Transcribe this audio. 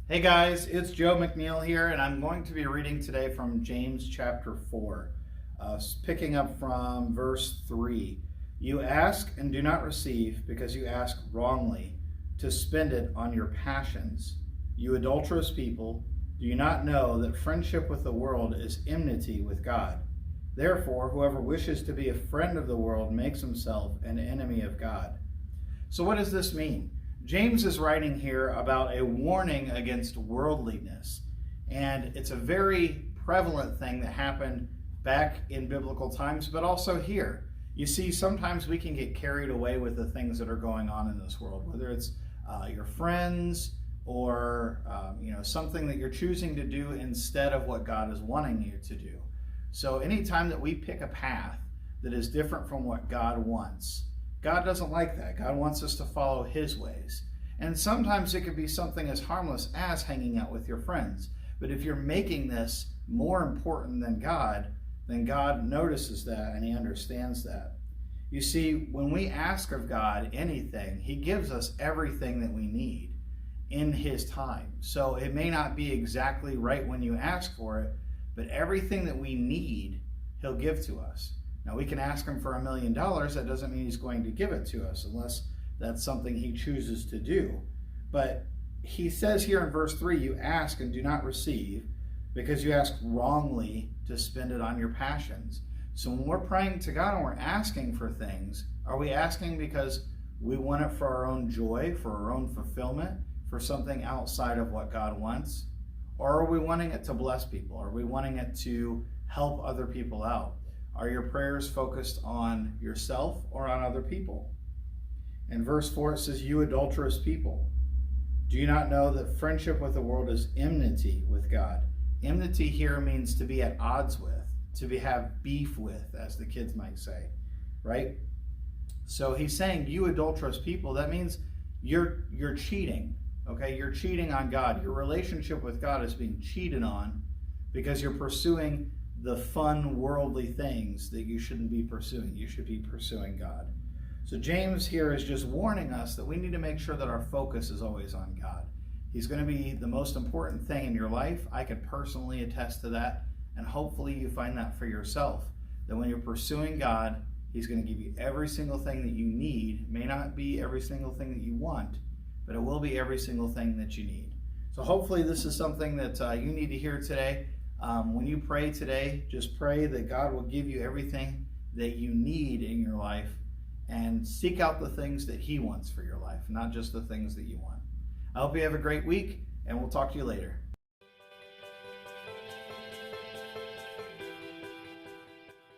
Hey guys, it's Joe McNeil here, and I'm going to be reading today from James chapter 4, picking up from verse 3. You ask and do not receive because you ask wrongly to spend it on your passions. You adulterous people, do you not know that friendship with the world is enmity with God? Therefore, whoever wishes to be a friend of the world makes himself an enemy of God. So what does this mean? James is writing here about a warning against worldliness, and it's a very prevalent thing that happened back in biblical times, but also here. You see, sometimes we can get carried away with the things that are going on in this world, whether it's your friends or something that you're choosing to do instead of what God is wanting you to do. So anytime that we pick a path that is different from what God wants, God doesn't like that. God wants us to follow His ways. And sometimes it could be something as harmless as hanging out with your friends. But if you're making this more important than God, then God notices that and He understands that. You see, when we ask of God anything, He gives us everything that we need in His time. So it may not be exactly right when you ask for it, but everything that we need, He'll give to us. Now, we can ask Him for $1 million. That doesn't mean He's going to give it to us unless that's something He chooses to do. But He says here in verse 3, you ask and do not receive because you ask wrongly to spend it on your passions. So when we're praying to God and we're asking for things, are we asking because we want it for our own joy, for our own fulfillment, for something outside of what God wants? Or are we wanting it to bless people? Are we wanting it to help other people out? Are your prayers focused on yourself or on other people? In verse 4 it says, you adulterous people, do you not know that friendship with the world is enmity with God? Enmity here means to be at odds with, to have beef with, as the kids might say, right? So he's saying, you adulterous people, that means you're cheating, okay? You're cheating on God. Your relationship with God is being cheated on because you're pursuing the fun worldly things that you shouldn't be pursuing. You should be pursuing God. So James here is just warning us that we need to make sure that our focus is always on God. He's going to be the most important thing in your life. I could personally attest to that, and hopefully you find that for yourself, that when you're pursuing God, He's going to give you every single thing that you need. It may not be every single thing that you want, but it will be every single thing that you need. So hopefully this is something that you need to hear today. When you pray today, just pray that God will give you everything that you need in your life, and seek out the things that He wants for your life, not just the things that you want. I hope you have a great week, and we'll talk to you later.